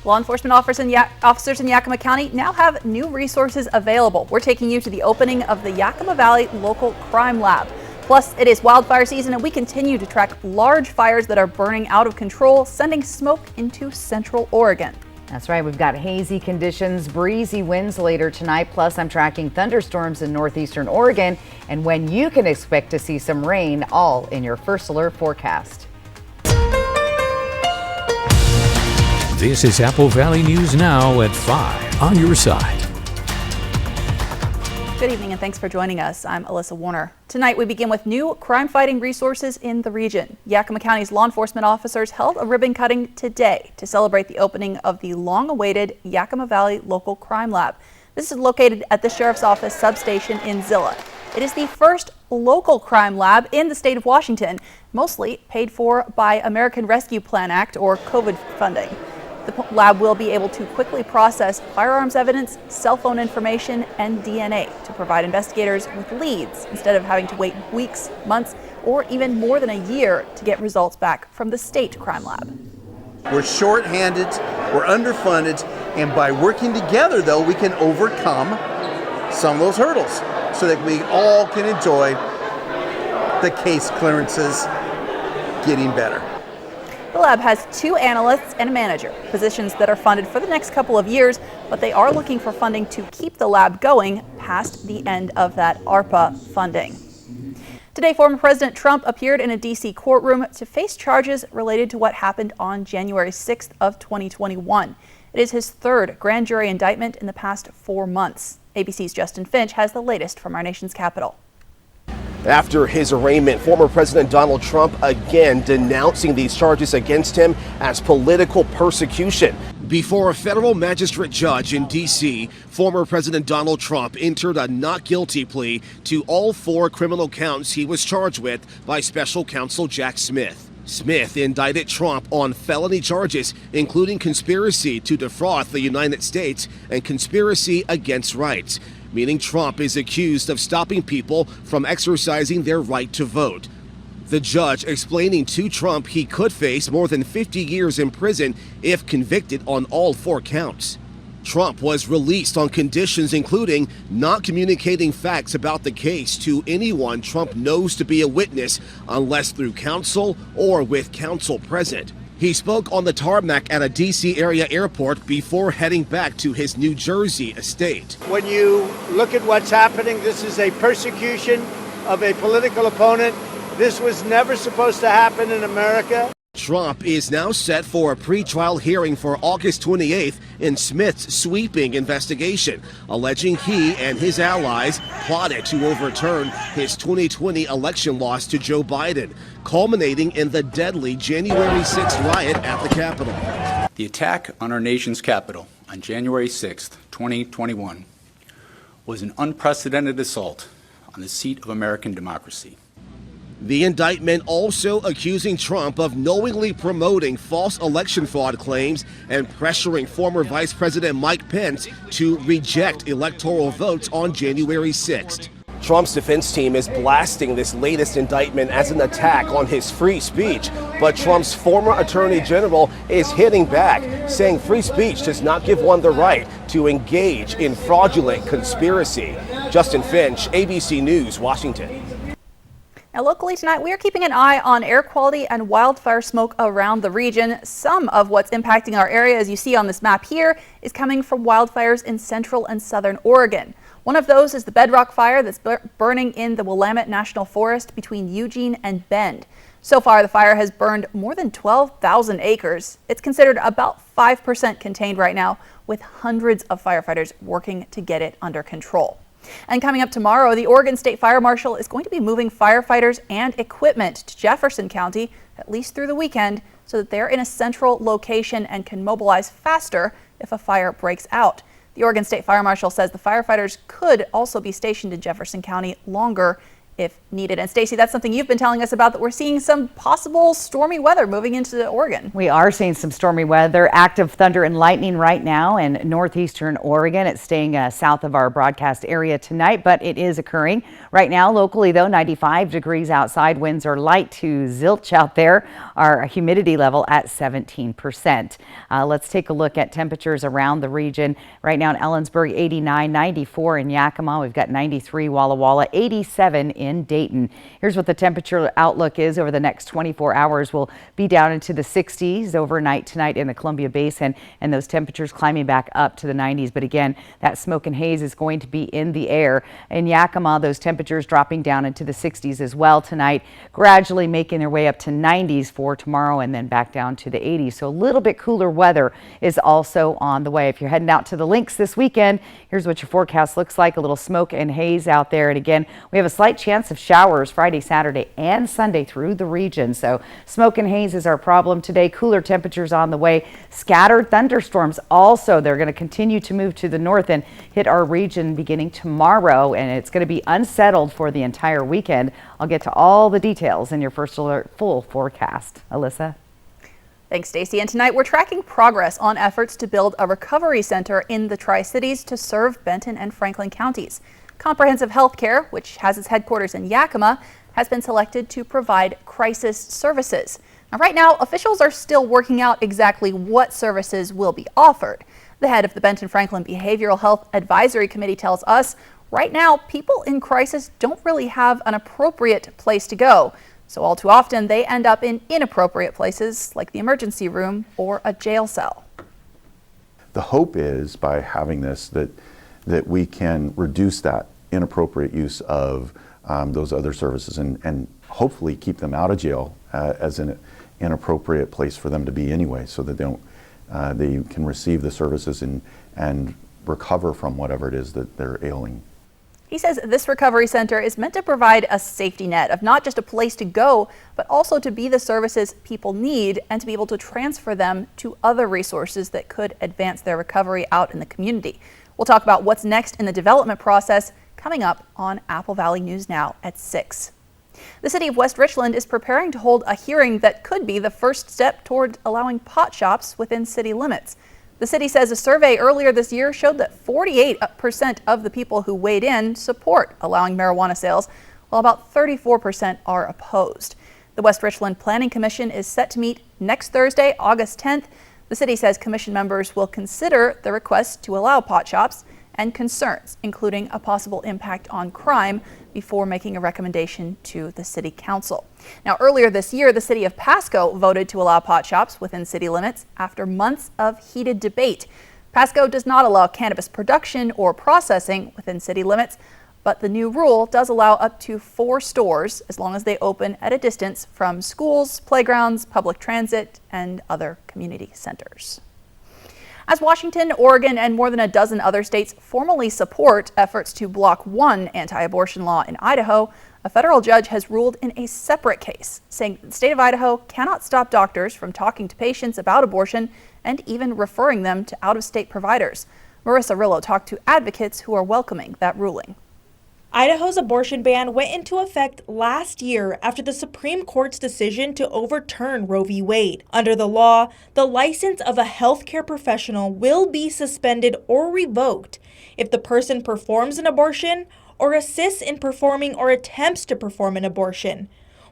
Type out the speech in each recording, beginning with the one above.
Law enforcement officers in Yakima County now have new resources available. We're taking you to the opening of the Yakima Valley Local Crime Lab. Plus, it is wildfire season and we continue to track large fires that are burning out of control, sending smoke into central Oregon. That's right. We've got hazy conditions, breezy winds later tonight. Plus, I'm tracking thunderstorms in northeastern Oregon and when you can expect to see some rain, all in your First Alert forecast. This is Apple Valley News Now at 5 on your side. Good evening and thanks for joining us. I'm Alyssa Warner. Tonight we begin with new crime-fighting resources in the region. Yakima County's law enforcement officers held a ribbon cutting today to celebrate the opening of the long-awaited Yakima Valley Local Crime Lab. This is located at the Sheriff's Office substation in Zillah. It is the first local crime lab in the state of Washington, mostly paid for by American Rescue Plan Act or COVID funding. The lab will be able to quickly process firearms evidence, cell phone information, and DNA to provide investigators with leads instead of having to wait weeks, months, or even more than a year to get results back from the state crime lab. We're short-handed, we're underfunded, and by working together, though, we can overcome some of those hurdles so that we all can enjoy the case clearances getting better. The lab has 2 analysts and a manager, positions that are funded for the next couple of years, but they are looking for funding to keep the lab going past the end of that ARPA funding. Today, former President Trump appeared in a D.C. courtroom to face charges related to what happened on January 6th of 2021. It is his 3rd grand jury indictment in the past 4 months. ABC's Justin Finch has the latest from our nation's capital. After his arraignment, former President Donald Trump again denouncing these charges against him as political persecution. Before a federal magistrate judge in D.C., former President Donald Trump entered a not guilty plea to all 4 criminal counts he was charged with by special counsel Jack Smith. Smith indicted Trump on felony charges, including conspiracy to defraud the United States and conspiracy against rights, meaning Trump is accused of stopping people from exercising their right to vote. The judge explaining to Trump he could face more than 50 years in prison if convicted on all 4 counts. Trump was released on conditions including not communicating facts about the case to anyone Trump knows to be a witness unless through counsel or with counsel present. He spoke on the tarmac at a D.C. area airport before heading back to his New Jersey estate. When you look at what's happening, this is a persecution of a political opponent. This was never supposed to happen in America. Trump is now set for a pretrial hearing for August 28th in Smith's sweeping investigation, alleging he and his allies plotted to overturn his 2020 election loss to Joe Biden, culminating in the deadly January 6th riot at the Capitol. The attack on our nation's capital on January 6th, 2021 was an unprecedented assault on the seat of American democracy. The indictment also accusing Trump of knowingly promoting false election fraud claims and pressuring former Vice President Mike Pence to reject electoral votes on January 6th. Trump's defense team is blasting this latest indictment as an attack on his free speech, but Trump's former attorney general is hitting back, saying free speech does not give one the right to engage in fraudulent conspiracy. Justin Finch, ABC News, Washington. Now, locally tonight, we are keeping an eye on air quality and wildfire smoke around the region. Some of what's impacting our area, as you see on this map here, is coming from wildfires in central and southern Oregon. One of those is the Bedrock Fire that's burning in the Willamette National Forest between Eugene and Bend. So far, the fire has burned more than 12,000 acres. It's considered about 5% contained right now, with hundreds of firefighters working to get it under control. And coming up tomorrow, the Oregon State Fire Marshal is going to be moving firefighters and equipment to Jefferson County, at least through the weekend, so that they're in a central location and can mobilize faster if a fire breaks out. The Oregon State Fire Marshal says the firefighters could also be stationed in Jefferson County longer if needed. And Stacey, that's something you've been telling us about, that we're seeing some possible stormy weather moving into Oregon. We are seeing some stormy weather, active thunder and lightning right now in northeastern Oregon. It's staying south of our broadcast area tonight, but it is occurring right now. Locally, though, 95 degrees outside. Winds are light to zilch out there. Our humidity level at 17%. Let's take a look at temperatures around the region. Right now in Ellensburg, 89, 94 in Yakima. We've got 93 Walla Walla, 87 in Dayton. Here's what the temperature outlook is over the next 24 hours. We'll be down into the 60s overnight tonight in the Columbia Basin, and those temperatures climbing back up to the 90s. But again, that smoke and haze is going to be in the air. In Yakima, those temperatures dropping down into the 60s as well tonight, gradually making their way up to 90s for tomorrow and then back down to the 80s. So a little bit cooler weather is also on the way. If you're heading out to the links this weekend, here's what your forecast looks like. A little smoke and haze out there. And again, we have a slight chance of showers Friday, Saturday, and Sunday through the region. So smoke and haze is our problem today. Cooler temperatures on the way. Scattered thunderstorms also. They're going to continue to move to the north and hit our region beginning tomorrow. And it's going to be unsettled for the entire weekend. I'll get to all the details in your First Alert full forecast. Alyssa? Thanks, Stacey. And tonight we're tracking progress on efforts to build a recovery center in the Tri-Cities to serve Benton and Franklin counties. Comprehensive Healthcare, which has its headquarters in Yakima, has been selected to provide crisis services. Now, right now, officials are still working out exactly what services will be offered. The head of the Benton Franklin Behavioral Health Advisory Committee tells us right now, people in crisis don't really have an appropriate place to go. So all too often, they end up in inappropriate places like the emergency room or a jail cell. The hope is by having this that we can reduce that inappropriate use of those other services and hopefully keep them out of jail as an inappropriate place for them to be anyway, so that they can receive the services and recover from whatever it is that they're ailing. He says this recovery center is meant to provide a safety net of not just a place to go, but also to be the services people need and to be able to transfer them to other resources that could advance their recovery out in the community. We'll talk about what's next in the development process coming up on Apple Valley News Now at 6. The city of West Richland is preparing to hold a hearing that could be the first step toward allowing pot shops within city limits. The city says a survey earlier this year showed that 48% of the people who weighed in support allowing marijuana sales, while about 34% are opposed. The West Richland Planning Commission is set to meet next Thursday, August 10th. The city says commission members will consider the request to allow pot shops and concerns, including a possible impact on crime, before making a recommendation to the city council. Now, earlier this year, the city of Pasco voted to allow pot shops within city limits after months of heated debate. Pasco does not allow cannabis production or processing within city limits, but the new rule does allow up to 4 stores as long as they open at a distance from schools, playgrounds, public transit, and other community centers. As Washington, Oregon, and more than a dozen other states formally support efforts to block one anti-abortion law in Idaho, a federal judge has ruled in a separate case, saying the state of Idaho cannot stop doctors from talking to patients about abortion and even referring them to out-of-state providers. Marissa Rillo talked to advocates who are welcoming that ruling. Idaho's abortion ban went into effect last year after the Supreme Court's decision to overturn Roe v. Wade. Under the law, the license of a healthcare professional will be suspended or revoked if the person performs an abortion or assists in performing or attempts to perform an abortion.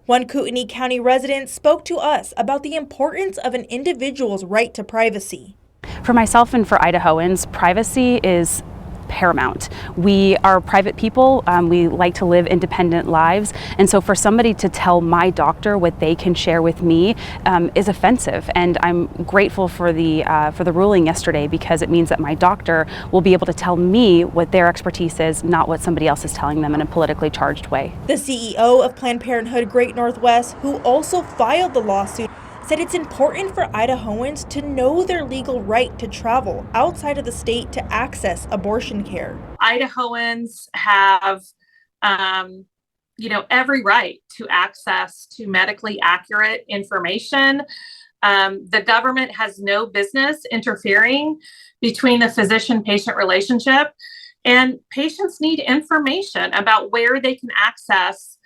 One Kootenai County resident spoke to us about the importance of an individual's right to privacy. For myself and for Idahoans, privacy is paramount. We are private people. We like to live independent lives. And so for somebody to tell my doctor what they can share with me is offensive. And I'm grateful for the ruling yesterday, because it means that my doctor will be able to tell me what their expertise is, not what somebody else is telling them in a politically charged way. The CEO of Planned Parenthood Great Northwest, who also filed the lawsuit, said it's important for Idahoans to know their legal right to travel outside of the state to access abortion care. Idahoans have, every right to access to medically accurate information. The government has no business interfering between the physician-patient relationship. And patients need information about where they can access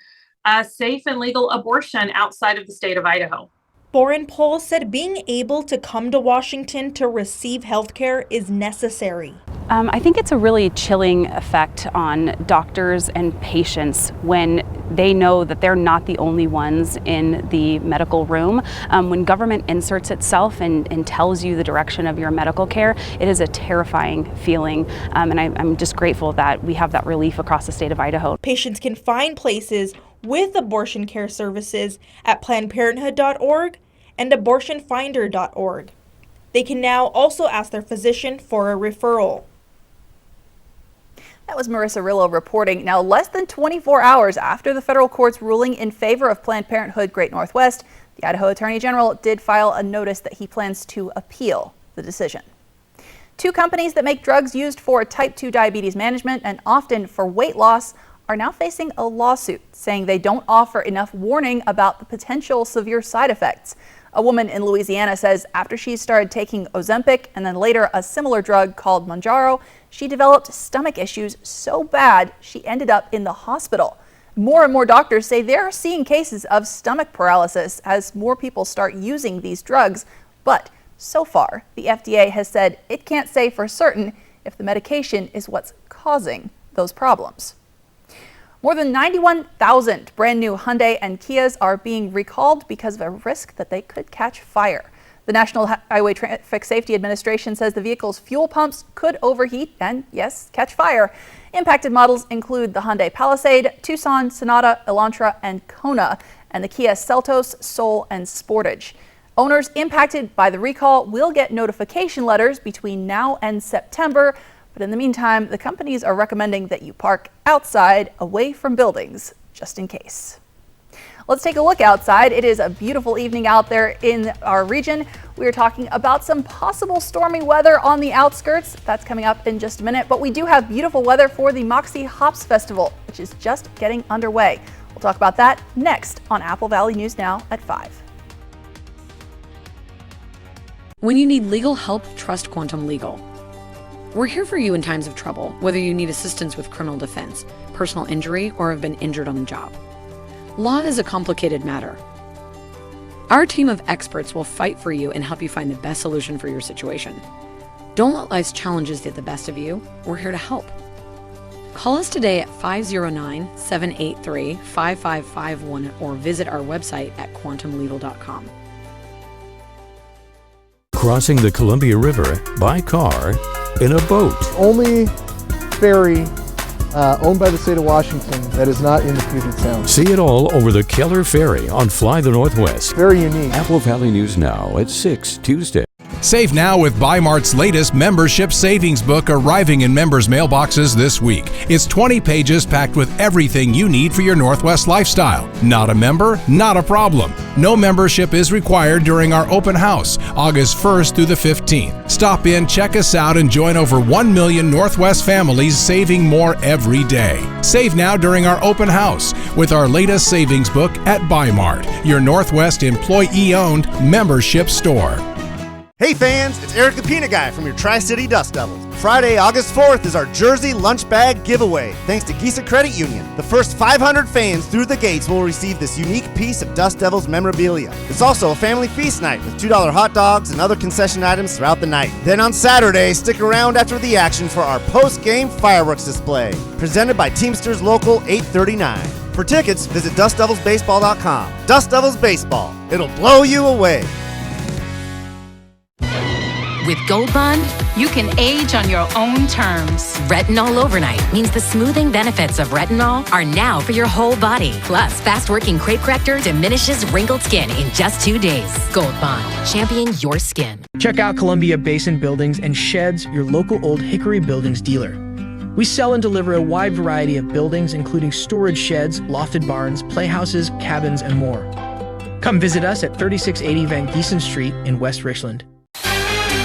a safe and legal abortion outside of the state of Idaho. Boren Pohl said being able to come to Washington to receive health care is necessary. I think it's a really chilling effect on doctors and patients when they know that they're not the only ones in the medical room. When government inserts itself and tells you the direction of your medical care, it is a terrifying feeling. And I'm just grateful that we have that relief across the state of Idaho. Patients can find places with abortion care services at PlannedParenthood.org and abortionfinder.org. They can now also ask their physician for a referral. That was Marissa Rillo reporting. Now, less than 24 hours after the federal court's ruling in favor of Planned Parenthood Great Northwest, the Idaho Attorney General did file a notice that he plans to appeal the decision. Two companies that make drugs used for type 2 diabetes management and often for weight loss are now facing a lawsuit, saying they don't offer enough warning about the potential severe side effects. A woman in Louisiana says after she started taking Ozempic and then later a similar drug called Mounjaro, she developed stomach issues so bad she ended up in the hospital. More and more doctors say they're seeing cases of stomach paralysis as more people start using these drugs. But so far, the FDA has said it can't say for certain if the medication is what's causing those problems. More than 91,000 brand new Hyundai and Kias are being recalled because of a risk that they could catch fire. The National Highway Traffic Safety Administration says the vehicle's fuel pumps could overheat and, yes, catch fire. Impacted models include the Hyundai Palisade, Tucson, Sonata, Elantra, and Kona, and the Kia Seltos, Soul, and Sportage. Owners impacted by the recall will get notification letters between now and September. But in the meantime, the companies are recommending that you park outside, away from buildings, just in case. Let's take a look outside. It is a beautiful evening out there in our region. We are talking about some possible stormy weather on the outskirts. That's coming up in just a minute. But we do have beautiful weather for the Moxie Hops Festival, which is just getting underway. We'll talk about that next on Apple Valley News Now at 5. When you need legal help, trust Quantum Legal. We're here for you in times of trouble, whether you need assistance with criminal defense, personal injury, or have been injured on the job. Law is a complicated matter. Our team of experts will fight for you and help you find the best solution for your situation. Don't let life's challenges get the best of you. We're here to help. Call us today at 509-783-5551 or visit our website at quantumlegal.com. Crossing the Columbia River by car in a boat. Only ferry owned by the state of Washington that is not in the Puget Sound. See it all over the Keller Ferry on Fly the Northwest. Very unique. Apple Valley News Now at 6 Tuesday. Save now with Bi-Mart's latest membership savings book arriving in members' mailboxes this week. It's 20 pages packed with everything you need for your Northwest lifestyle. Not a member? Not a problem. No membership is required during our open house, August 1st through the 15th. Stop in, check us out, and join over 1 million Northwest families saving more every day. Save now during our open house with our latest savings book at Bi-Mart, your Northwest employee-owned membership store. Hey fans, it's Eric the Peanut Guy from your Tri-City Dust Devils. Friday, August 4th is our Jersey Lunch Bag Giveaway, thanks to Gisa Credit Union. The first 500 fans through the gates will receive this unique piece of Dust Devils memorabilia. It's also a family feast night with $2 hot dogs and other concession items throughout the night. Then on Saturday, stick around after the action for our post-game fireworks display, presented by Teamsters Local 839. For tickets, visit DustDevilsBaseball.com. Dust Devils Baseball. It'll blow you away. With Gold Bond, you can age on your own terms. Retinol Overnight means the smoothing benefits of retinol are now for your whole body. Plus, fast-working crepe corrector diminishes wrinkled skin in just 2 days. Gold Bond, champion your skin. Check out Columbia Basin Buildings and Sheds, your local Old Hickory Buildings dealer. We sell and deliver a wide variety of buildings, including storage sheds, lofted barns, playhouses, cabins, and more. Come visit us at 3680 Van Giesen Street in West Richland.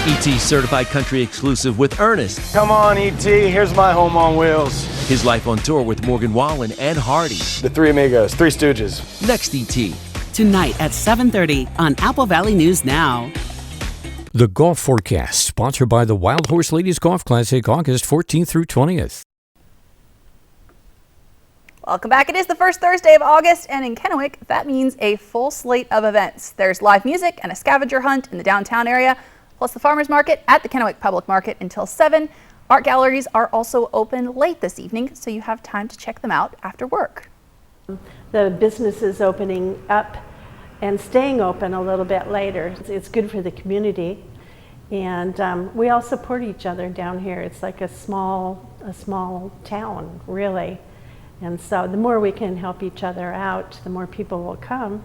ET Certified Country Exclusive with Ernest. Come on, ET, here's my home on wheels. His life on tour with Morgan Wallen and Hardy. The Three Amigos, Three Stooges. Next ET. Tonight at 7:30 on Apple Valley News Now. The golf forecast, sponsored by the Wild Horse Ladies Golf Classic, August 14th through 20th. Welcome back. It is the first Thursday of August, and in Kennewick, that means a full slate of events. There's live music and a scavenger hunt in the downtown area, plus the farmers market at the Kennewick Public Market until 7. Art galleries are also open late this evening, so you have time to check them out after work. The business is opening up and staying open a little bit later. It's good for the community, and we all support each other down here. It's like a small town, really, and so the more we can help each other out, the more people will come.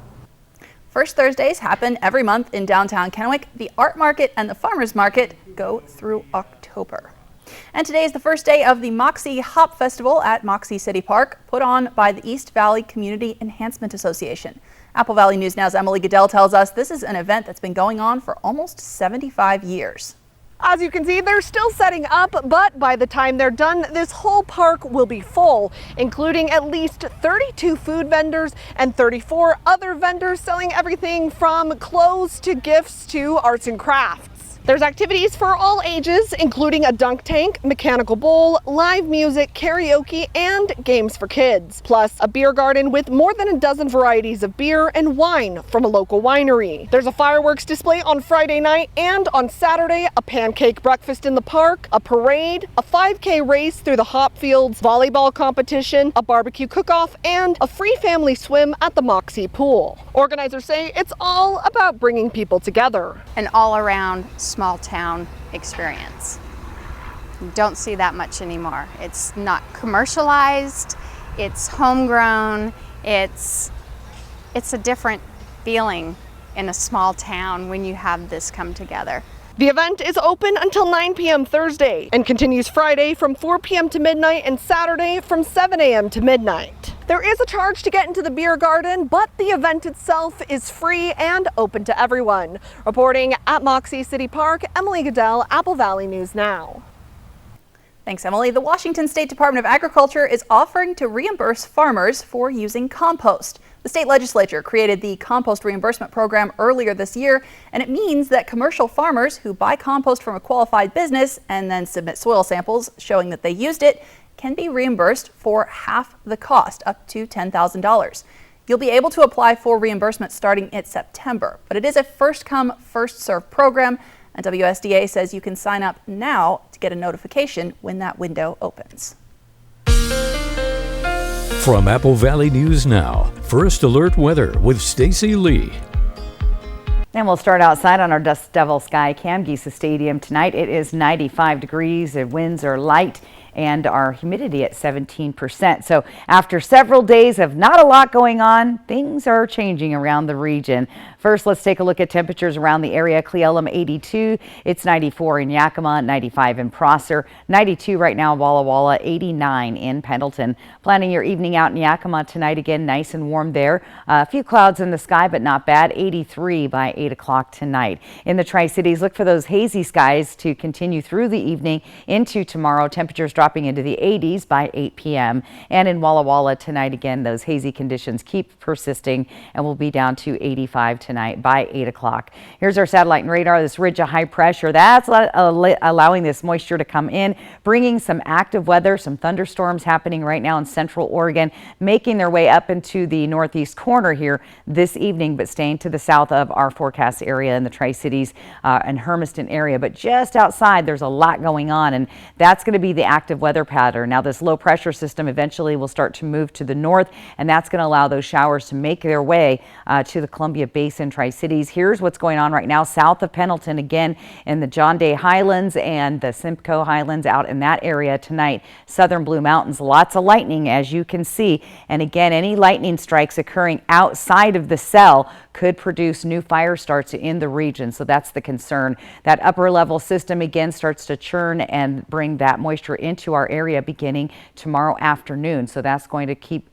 First Thursdays happen every month in downtown Kennewick. The art market and the farmers market go through October. And today is the first day of the Moxie Hop Festival at Moxie City Park, put on by the East Valley Community Enhancement Association. Apple Valley News Now's Emily Goodell tells us this is an event that's been going on for almost 75 years. As you can see, they're still setting up, but by the time they're done, this whole park will be full, including at least 32 food vendors and 34 other vendors selling everything from clothes to gifts to arts and crafts. There's activities for all ages, including a dunk tank, mechanical bowl, live music, karaoke, and games for kids. Plus, a beer garden with more than a dozen varieties of beer and wine from a local winery. There's a fireworks display on Friday night, and on Saturday, a pancake breakfast in the park, a parade, a 5K race through the hop fields, volleyball competition, a barbecue cook-off, and a free family swim at the Moxie pool. Organizers say it's all about bringing people together. An all-around small town experience. You don't see that much anymore. It's not commercialized, it's homegrown, it's a different feeling in a small town when you have this come together. The event is open until 9 p.m. Thursday and continues Friday from 4 p.m. to midnight and Saturday from 7 a.m. to midnight. There is a charge to get into the beer garden, but the event itself is free and open to everyone. Reporting at Moxie City Park, Emily Goodell, Apple Valley News Now. Thanks, Emily. The Washington State Department of Agriculture is offering to reimburse farmers for using compost. The state legislature created the compost reimbursement program earlier this year, and it means that commercial farmers who buy compost from a qualified business and then submit soil samples showing that they used it can be reimbursed for half the cost, up to $10,000. You'll be able to apply for reimbursement starting in September, but it is a first-come, first-served program, and WSDA says you can sign up now to get a notification when that window opens. From Apple Valley News Now, First Alert Weather with Stacy Lee. And we'll start outside on our Dust Devil Sky Cam Geisa Stadium tonight. It is 95 degrees, the winds are light, and our humidity at 17%. So after several days of not a lot going on, things are changing around the region. First, let's take a look at temperatures around the area. Cle Elum 82, it's 94 in Yakima, 95 in Prosser, 92 right now in Walla Walla, 89 in Pendleton. Planning your evening out in Yakima tonight, again nice and warm there. A few clouds in the sky, but not bad, 83 by 8 o'clock tonight. In the Tri-Cities, look for those hazy skies to continue through the evening into tomorrow. Temperatures dropping into the 80s by 8 p.m. And in Walla Walla tonight, again, those hazy conditions keep persisting and will be down to 85 tonight by 8 o'clock. Here's our satellite and radar. This ridge of high pressure, that's allowing this moisture to come in, bringing some active weather, some thunderstorms happening right now in central Oregon, making their way up into the northeast corner here this evening, but staying to the south of our forecast area in the Tri-Cities and Hermiston area. But just outside, there's a lot going on, and that's going to be the active weather pattern. Now, this low pressure system eventually will start to move to the north, and that's going to allow those showers to make their way to the Columbia Basin Tri-Cities. Here's what's going on right now south of Pendleton, again in the John Day Highlands and the Simcoe Highlands out in that area tonight. Southern Blue Mountains, lots of lightning as you can see. And again, any lightning strikes occurring outside of the cell could produce new fire starts in the region. So that's the concern. That upper level system again starts to churn and bring that moisture into our area beginning tomorrow afternoon. So that's going to keep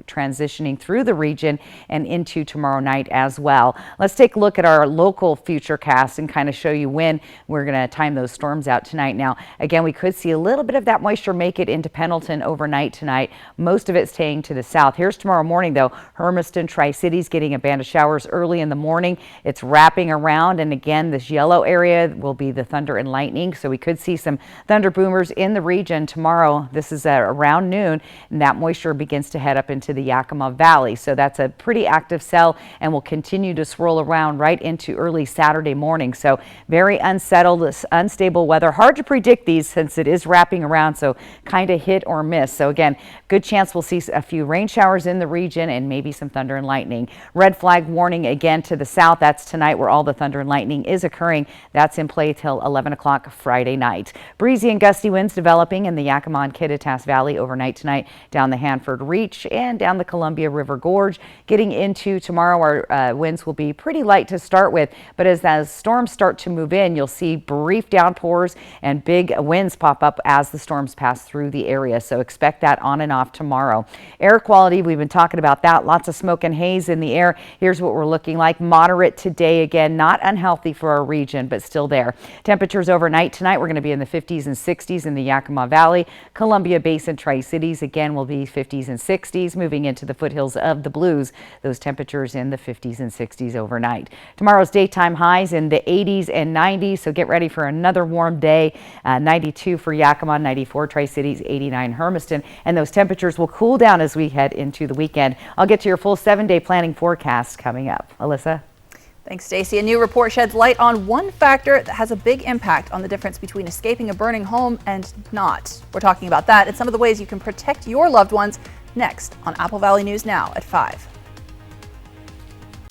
transitioning through the region and into tomorrow night as well. Let's take a look at our local futurecast and kind of show you when we're going to time those storms out tonight. Now, again, we could see a little bit of that moisture make it into Pendleton overnight tonight. Most of it staying to the south. Here's tomorrow morning, though. Hermiston, Tri-Cities getting a band of showers early in the morning. It's wrapping around, and again, this yellow area will be the thunder and lightning. So we could see some thunder boomers in the region tomorrow. This is around noon, and that moisture begins to head up into the Yakima Valley. So that's a pretty active cell and will continue to swirl around right into early Saturday morning. So very unsettled, unstable weather. Hard to predict these since it is wrapping around, so kind of hit or miss. So again, good chance we'll see a few rain showers in the region and maybe some thunder and lightning. Red flag warning again to the south. That's tonight where all the thunder and lightning is occurring. That's in play till 11 o'clock Friday night. Breezy and gusty winds developing in the Yakima and Kittitas Valley overnight tonight down the Hanford Reach and down the Columbia River Gorge. Getting into tomorrow, our winds will be pretty light to start with, but as storms start to move in, you'll see brief downpours and big winds pop up as the storms pass through the area. So expect that on and off tomorrow. Air quality, we've been talking about that. Lots of smoke and haze in the air. Here's what we're looking like. Moderate today, again, not unhealthy for our region, but still there. Temperatures overnight tonight, we're going to be in the 50s and 60s in the Yakima Valley. Columbia Basin, Tri-Cities, again, will be 50s and 60s. Moving into the foothills of the Blues, those temperatures in the 50s and 60s overnight. Tomorrow's daytime highs in the 80s and 90s, so get ready for another warm day. 92 for Yakima, 94 Tri-Cities, 89 Hermiston, and those temperatures will cool down as we head into the weekend. I'll get to your full 7-day planning forecast coming up. Alyssa? Thanks, Stacey. A new report sheds light on one factor that has a big impact on the difference between escaping a burning home and not. We're talking about that and some of the ways you can protect your loved ones next on Apple Valley News Now at 5.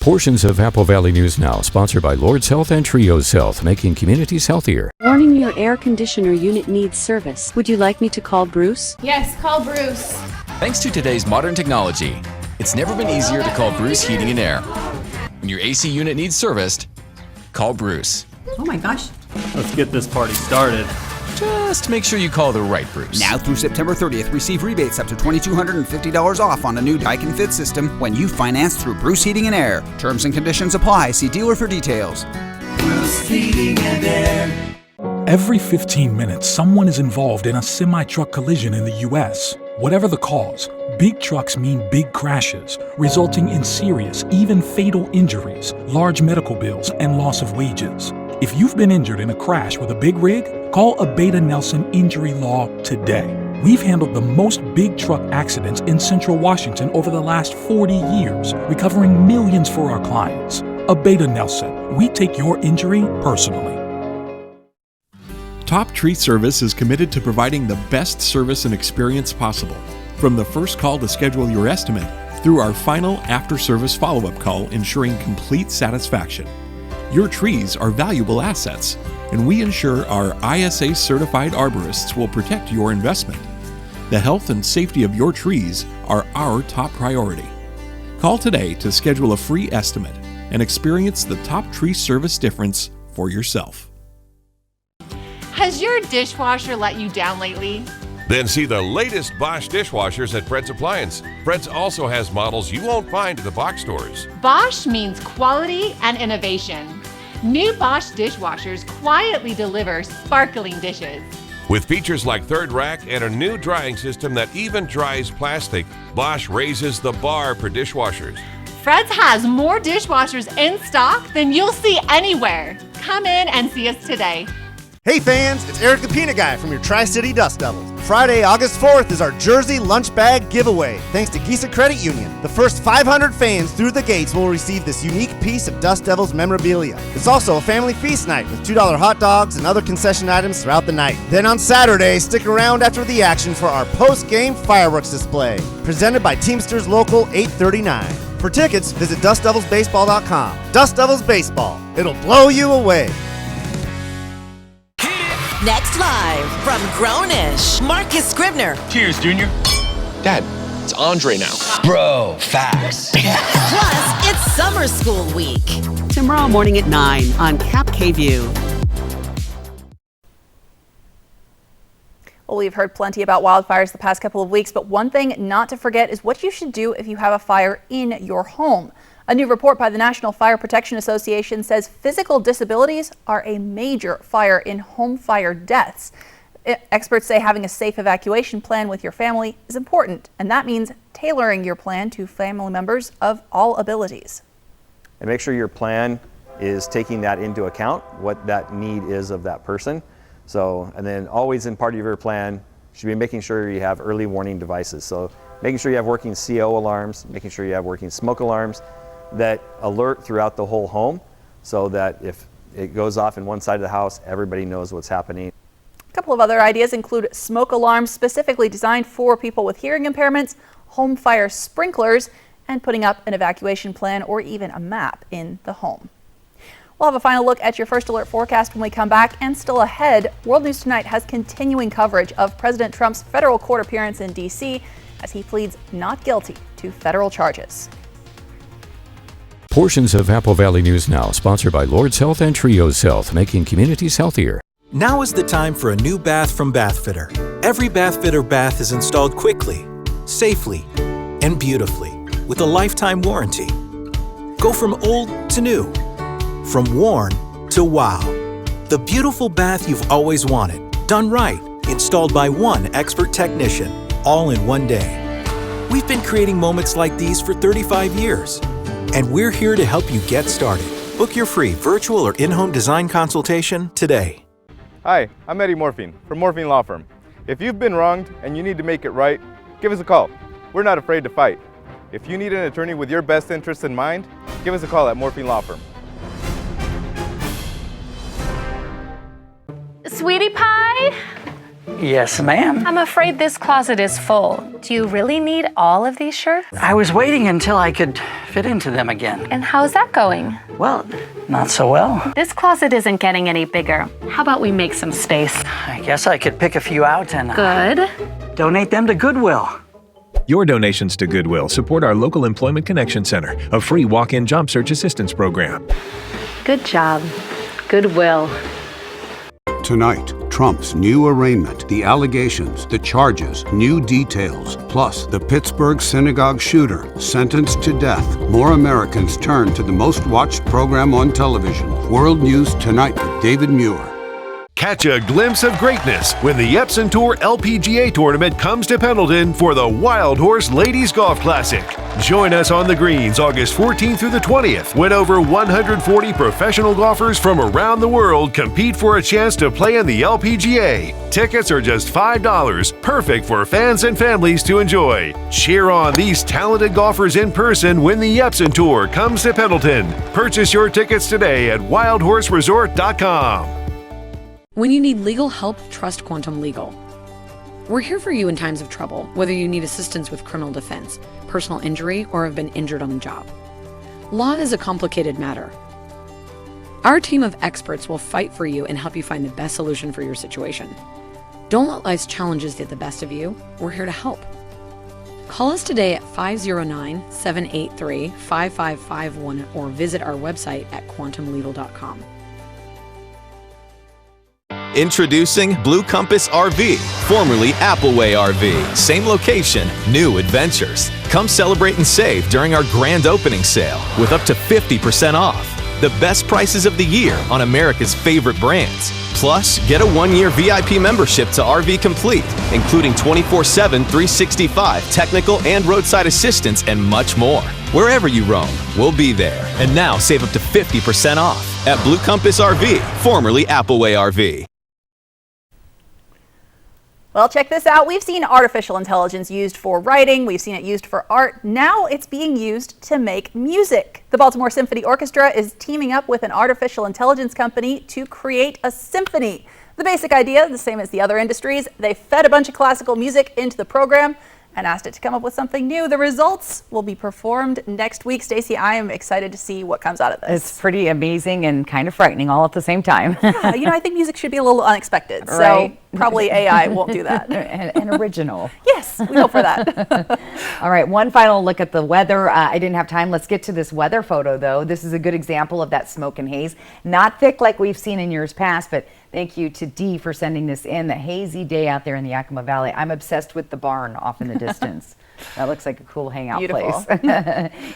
Portions of Apple Valley News Now, sponsored by Lord's Health and Trios Health, making communities healthier. Warning, your air conditioner unit needs service. Would you like me to call Bruce? Yes, call Bruce. Thanks to today's modern technology, it's never been easier to call Bruce Heating and Air. When your AC unit needs serviced, call Bruce. Oh my gosh. Let's get this party started. Just make sure you call the right Bruce. Now through September 30th, receive rebates up to $2,250 off on a new Daikin Fit system when you finance through Bruce Heating and Air. Terms and conditions apply. See dealer for details. Bruce Heating and Air. Every 15 minutes, someone is involved in a semi-truck collision in the U.S. Whatever the cause, big trucks mean big crashes, resulting in serious, even fatal injuries, large medical bills, and loss of wages. If you've been injured in a crash with a big rig, call Abeda Nelson Injury Law today. We've handled the most big truck accidents in Central Washington over the last 40 years, recovering millions for our clients. Abeda Nelson, we take your injury personally. Top Tree Service is committed to providing the best service and experience possible. From the first call to schedule your estimate, through our final after-service follow-up call ensuring complete satisfaction. Your trees are valuable assets, and we ensure our ISA-certified arborists will protect your investment. The health and safety of your trees are our top priority. Call today to schedule a free estimate and experience the Top Tree Service difference for yourself. Has your dishwasher let you down lately? Then see the latest Bosch dishwashers at Fred's Appliance. Fred's also has models you won't find at the box stores. Bosch means quality and innovation. New Bosch dishwashers quietly deliver sparkling dishes. With features like third rack and a new drying system that even dries plastic, Bosch raises the bar for dishwashers. Fred's has more dishwashers in stock than you'll see anywhere. Come in and see us today. Hey fans, it's Eric the Peanut Guy from your Tri-City Dust Devils. Friday, August 4th is our Jersey Lunch Bag Giveaway, thanks to Gisa Credit Union. The first 500 fans through the gates will receive this unique piece of Dust Devils memorabilia. It's also a family feast night with $2 hot dogs and other concession items throughout the night. Then on Saturday, stick around after the action for our post-game fireworks display, presented by Teamsters Local 839. For tickets, visit DustDevilsBaseball.com. Dust Devils Baseball. It'll blow you away. Next live from Grownish, Marcus Scribner. Cheers, Junior. Dad, it's Andre now. Bro, facts. Plus, it's summer school week. Tomorrow morning at 9 on Cap K-View. Well, we've heard plenty about wildfires the past couple of weeks, but one thing not to forget is what you should do if you have a fire in your home. A new report by the National Fire Protection Association says physical disabilities are a major fire in home fire deaths. Experts say having a safe evacuation plan with your family is important, and that means tailoring your plan to family members of all abilities. And make sure your plan is taking that into account, what that need is of that person. So, and then always in part of your plan should be making sure you have early warning devices. So making sure you have working CO alarms, making sure you have working smoke alarms that alert throughout the whole home so that if it goes off in one side of the house, everybody knows what's happening. A couple of other ideas include smoke alarms specifically designed for people with hearing impairments, home fire sprinklers, and putting up an evacuation plan or even a map in the home. We'll have a final look at your First Alert forecast when we come back. And still ahead, World News Tonight has continuing coverage of President Trump's federal court appearance in D.C. as he pleads not guilty to federal charges. Portions of Apple Valley News Now, sponsored by Lord's Health and Trios Health, making communities healthier. Now is the time for a new bath from Bathfitter. Every Bathfitter bath is installed quickly, safely, and beautifully with a lifetime warranty. Go from old to new, from worn to wow. The beautiful bath you've always wanted, done right, installed by one expert technician, all in one day. We've been creating moments like these for 35 years, and we're here to help you get started. Book your free virtual or in-home design consultation today. Hi, I'm Eddie Morphine from Morphine Law Firm. If you've been wronged and you need to make it right, give us a call. We're not afraid to fight. If you need an attorney with your best interests in mind, give us a call at Morphine Law Firm. Sweetie pie? Yes, ma'am. I'm afraid this closet is full. Do you really need all of these shirts? I was waiting until I could fit into them again. And how's that going? Well, not so well. This closet isn't getting any bigger. How about we make some space? I guess I could pick a few out and Good. Donate them to Goodwill. Your donations to Goodwill support our local Employment Connection Center, a free walk-in job search assistance program. Good job. Goodwill. Tonight, Trump's new arraignment, the allegations, the charges, new details, plus the Pittsburgh synagogue shooter sentenced to death. More Americans turn to the most watched program on television, World News Tonight with David Muir. Catch a glimpse of greatness when the Epson Tour LPGA Tournament comes to Pendleton for the Wild Horse Ladies Golf Classic. Join us on the greens August 14th through the 20th when over 140 professional golfers from around the world compete for a chance to play in the LPGA. Tickets are just $5, perfect for fans and families to enjoy. Cheer on these talented golfers in person when the Epson Tour comes to Pendleton. Purchase your tickets today at wildhorseresort.com. When you need legal help, trust Quantum Legal. We're here for you in times of trouble, whether you need assistance with criminal defense, personal injury, or have been injured on the job. Law is a complicated matter. Our team of experts will fight for you and help you find the best solution for your situation. Don't let life's challenges get the best of you. We're here to help. Call us today at 509-783-5551 or visit our website at quantumlegal.com. Introducing Blue Compass RV, formerly Appleway RV. Same location, new adventures. Come celebrate and save during our grand opening sale with up to 50% off. The best prices of the year on America's favorite brands. Plus, get a 1-year VIP membership to RV Complete, including 24/7, 365 technical and roadside assistance and much more. Wherever you roam, we'll be there. And now save up to 50% off at Blue Compass RV, formerly Appleway RV. Well, check this out. We've seen artificial intelligence used for writing. We've seen it used for art. Now it's being used to make music. The Baltimore Symphony Orchestra is teaming up with an artificial intelligence company to create a symphony. The basic idea, the same as the other industries, they fed a bunch of classical music into the program and asked it to come up with something new. The results will be performed next week. Stacey, I am excited to see what comes out of this. It's pretty amazing and kind of frightening all at the same time. Yeah, I think music should be a little unexpected. Right. So Probably AI won't do that. and original. Yes, we hope for that. All right, one final look at the weather. I didn't have time. Let's get to this weather photo, though. This is a good example of that smoke and haze. Not thick like we've seen in years past, but thank you to Dee for sending this in. The hazy day out there in the Yakima Valley. I'm obsessed with the barn off in the distance. That looks like a cool hangout place.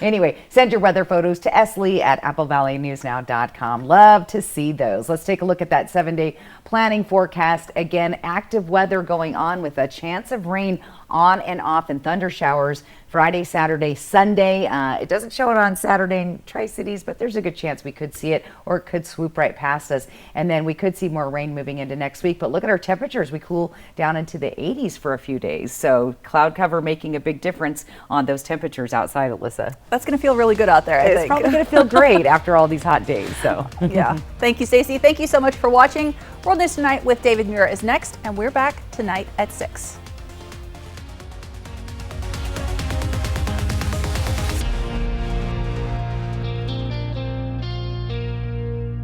Anyway, send your weather photos to SLee@AppleValleyNewsNow.com. Love to see those. Let's take a look at that 7-day planning forecast. Again, active weather going on with a chance of rain on and off and thunder showers Friday, Saturday, Sunday. It doesn't show it on Saturday in Tri-Cities, but there's a good chance we could see it, or it could swoop right past us. And then we could see more rain moving into next week. But look at our temperatures. We cool down into the 80s for a few days. So cloud cover making a big difference on those temperatures outside, Alyssa. That's going to feel really good out there, I think. It's probably going to feel great after all these hot days. So yeah. Thank you, Stacey. Thank you so much for watching. World News Tonight with David Muir is next, and we're back tonight at 6.